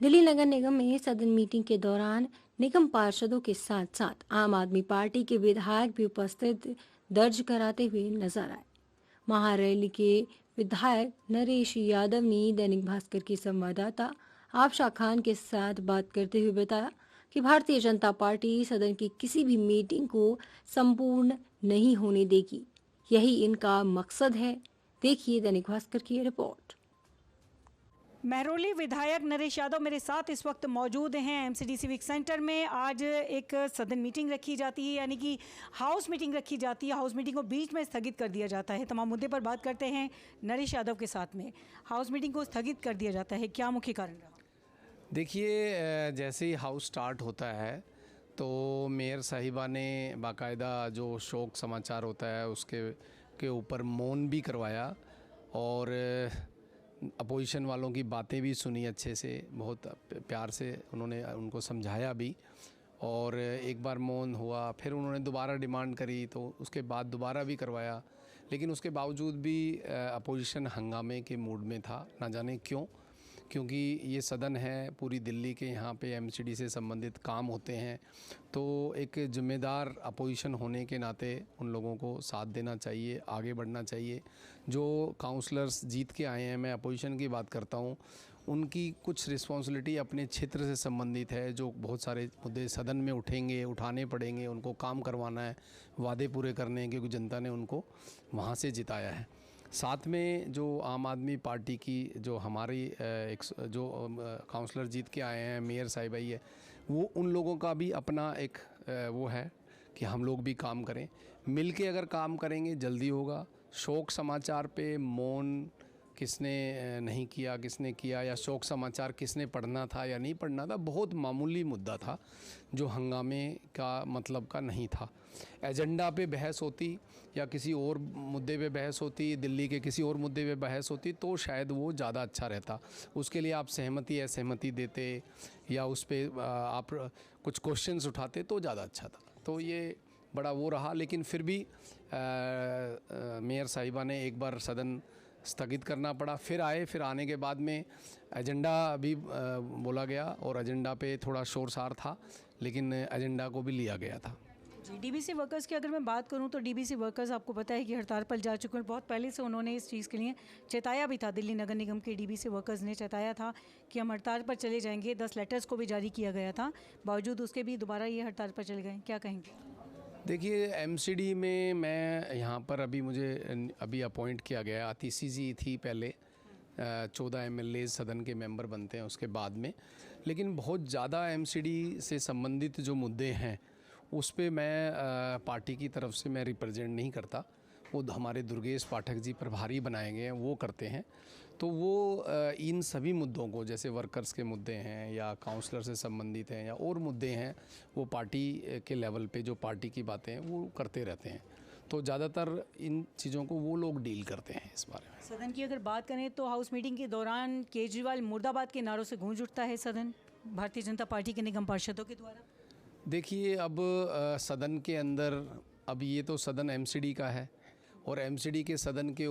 दिल्ली नगर निगम में सदन मीटिंग के दौरान निगम पार्षदों के साथ साथ आम आदमी पार्टी के विधायक भी उपस्थित दर्ज कराते हुए नजर आए। महारैली के विधायक नरेश यादव ने दैनिक भास्कर की संवाददाता आफशा खान के साथ बात करते हुए बताया कि भारतीय जनता पार्टी सदन की किसी भी मीटिंग को संपूर्ण नहीं होने देगी। यही इनका मकसद है। देखिए दैनिक भास्कर की रिपोर्ट। महरौली विधायक नरेश यादव मेरे साथ इस वक्त मौजूद हैं एमसीडी सिविक सेंटर में। आज एक सदन मीटिंग रखी जाती है, यानी कि हाउस मीटिंग रखी जाती है। हाउस मीटिंग को बीच में स्थगित कर दिया जाता है। तमाम मुद्दे पर बात करते हैं नरेश यादव के साथ में। हाउस मीटिंग को स्थगित कर दिया जाता है, क्या मुख्य कारण रहा? देखिए, जैसे ही हाउस स्टार्ट होता है तो मेयर साहिबा ने बाकायदा जो शोक समाचार होता है उसके ऊपर मौन भी करवाया और अपोजिशन वालों की बातें भी सुनी अच्छे से, बहुत प्यार से उन्होंने उनको समझाया भी। और एक बार मौन हुआ, फिर उन्होंने दोबारा डिमांड करी तो उसके बाद दोबारा भी करवाया, लेकिन उसके बावजूद भी अपोजिशन हंगामे के मूड में था, ना जाने क्यों। क्योंकि ये सदन है, पूरी दिल्ली के यहाँ पे एमसीडी से संबंधित काम होते हैं, तो एक ज़िम्मेदार अपोजिशन होने के नाते उन लोगों को साथ देना चाहिए, आगे बढ़ना चाहिए। जो काउंसलर्स जीत के आए हैं, मैं अपोजिशन की बात करता हूँ, उनकी कुछ रिस्पॉन्सिबिलिटी अपने क्षेत्र से संबंधित है। जो बहुत सारे मुद्दे सदन में उठेंगे, उठाने पड़ेंगे, उनको काम करवाना है, वादे पूरे करने हैं, क्योंकि जनता ने उनको वहाँ से जिताया है। साथ में जो आम आदमी पार्टी की जो हमारी जो काउंसलर जीत के आए हैं, मेयर साहिबा ही है, वो उन लोगों का भी अपना एक वो है कि हम लोग भी काम करें, मिल के अगर काम करेंगे जल्दी होगा। शोक समाचार पे मौन किसने नहीं किया, किसने किया, या शोक समाचार किसने पढ़ना था या नहीं पढ़ना था, बहुत मामूली मुद्दा था जो हंगामे का मतलब का नहीं था। एजेंडा पे बहस होती या किसी और मुद्दे पे बहस होती, दिल्ली के किसी और मुद्दे पे बहस होती, तो शायद वो ज़्यादा अच्छा रहता। उसके लिए आप सहमति असहमति देते या उस पर आप कुछ क्वेश्चंस उठाते तो ज़्यादा अच्छा था। तो ये बड़ा वो रहा, लेकिन फिर भी मेयर साहिबा ने एक बार सदन स्थगित करना पड़ा, फिर आए। फिर आने के बाद में एजेंडा भी बोला गया और एजेंडा पे थोड़ा शोर शार था, लेकिन एजेंडा को भी लिया गया था। जी, डीबीसी वर्कर्स की अगर मैं बात करूं तो डीबीसी वर्कर्स आपको पता है कि हड़ताल पर जा चुके हैं। बहुत पहले से उन्होंने इस चीज़ के लिए चेताया भी था। दिल्ली नगर निगम के डीबीसी वर्कर्स ने चेताया था कि हम हड़ताल पर चले जाएंगे। 10 लेटर्स को भी जारी किया गया था, बावजूद उसके भी दोबारा ये हड़ताल पर चले गए। क्या कहेंगे? देखिए, एमसीडी में मैं यहाँ पर मुझे अभी अपॉइंट किया गया। आतिशी जी थी पहले, 14 एमएलए सदन के मेंबर बनते हैं उसके बाद में, लेकिन बहुत ज़्यादा एमसीडी से संबंधित जो मुद्दे हैं उस पे मैं पार्टी की तरफ से मैं रिप्रेजेंट नहीं करता। वो हमारे दुर्गेश पाठक जी प्रभारी बनाए गए हैं, वो करते हैं। तो वो इन सभी मुद्दों को, जैसे वर्कर्स के मुद्दे हैं या काउंसलर से संबंधित हैं या और मुद्दे हैं, वो पार्टी के लेवल पे जो पार्टी की बातें हैं वो करते रहते हैं। तो ज़्यादातर इन चीज़ों को वो लोग डील करते हैं इस बारे में। सदन की अगर बात करें तो हाउस मीटिंग के दौरान केजरीवाल मुर्दाबाद के नारों से गूंज उठता है सदन, भारतीय जनता पार्टी के निगम पार्षदों के द्वारा। देखिए, अब सदन के अंदर, अब ये तो सदन एमसीडी का है और एमसीडी के सदन के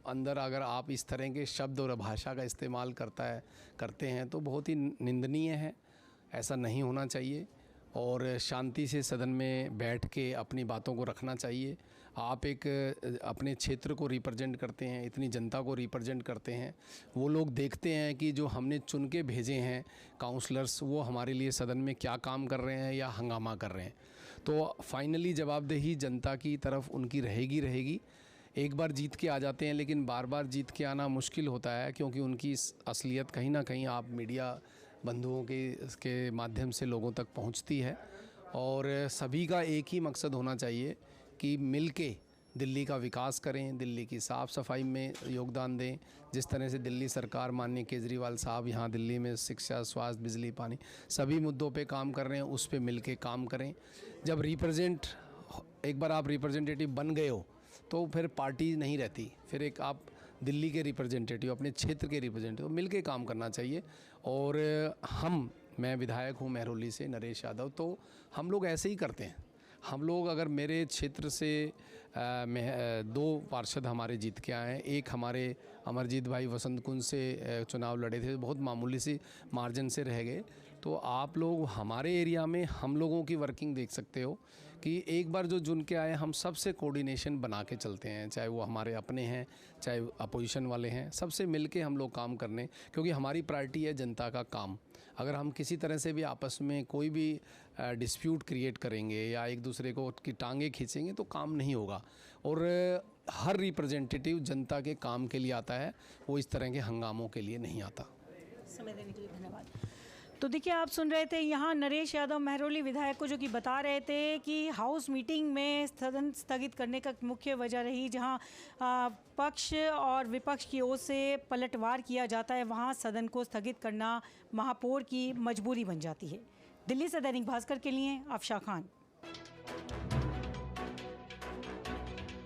अंदर अगर आप इस तरह के शब्द और भाषा का इस्तेमाल करते हैं तो बहुत ही निंदनीय है। ऐसा नहीं होना चाहिए और शांति से सदन में बैठ के अपनी बातों को रखना चाहिए। आप एक अपने क्षेत्र को रिप्रेजेंट करते हैं, इतनी जनता को रिप्रेजेंट करते हैं। वो लोग देखते हैं कि जो हमने चुन के भेजे हैं काउंसलर्स, वो हमारे लिए सदन में क्या काम कर रहे हैं या हंगामा कर रहे हैं। तो फाइनली जवाबदेही जनता की तरफ उनकी रहेगी। एक बार जीत के आ जाते हैं, लेकिन बार बार जीत के आना मुश्किल होता है, क्योंकि उनकी असलियत कहीं ना कहीं आप मीडिया बंधुओं के माध्यम से लोगों तक पहुंचती है। और सभी का एक ही मकसद होना चाहिए कि मिलके दिल्ली का विकास करें, दिल्ली की साफ़ सफाई में योगदान दें। जिस तरह से दिल्ली सरकार, माननीय केजरीवाल साहब यहाँ दिल्ली में शिक्षा, स्वास्थ्य, बिजली, पानी सभी मुद्दों पे काम कर रहे हैं, उस पे मिलके काम करें। जब एक बार आप रिप्रेजेंटेटिव बन गए हो तो फिर पार्टी नहीं रहती, फिर एक आप दिल्ली के रिप्रेजेंटेटिव, अपने क्षेत्र के रिप्रेजेंटेटिव, मिलके काम करना चाहिए। और मैं विधायक हूँ महरौली से, नरेश यादव, तो हम लोग ऐसे ही करते हैं। हम लोग अगर मेरे क्षेत्र से दो पार्षद हमारे जीत के आए हैं। एक हमारे अमरजीत भाई वसंत कुंज से चुनाव लड़े थे, बहुत मामूली सी मार्जिन से रह गए। तो आप लोग हमारे एरिया में हम लोगों की वर्किंग देख सकते हो कि एक बार जो चुन के आए हम सबसे कोऑर्डिनेशन बना के चलते हैं, चाहे वो हमारे अपने हैं चाहे अपोजिशन वाले हैं, सबसे मिल के हम लोग काम करने, क्योंकि हमारी प्रायोरिटी है जनता का काम। अगर हम किसी तरह से भी आपस में कोई भी डिस्प्यूट क्रिएट करेंगे या एक दूसरे को की टांगे खींचेंगे तो काम नहीं होगा। और हर रिप्रेजेंटेटिव जनता के काम के लिए आता है, वो इस तरह के हंगामों के लिए नहीं आता। समय देने के लिए धन्यवाद। तो देखिए, आप सुन रहे थे यहाँ नरेश यादव महरौली विधायक को, जो कि बता रहे थे कि हाउस मीटिंग में सदन स्थगित करने का मुख्य वजह रही जहाँ पक्ष और विपक्ष की ओर से पलटवार किया जाता है, वहाँ सदन को स्थगित करना महापौर की मजबूरी बन जाती है। दिल्ली से दैनिक भास्कर के लिए अफशा खान।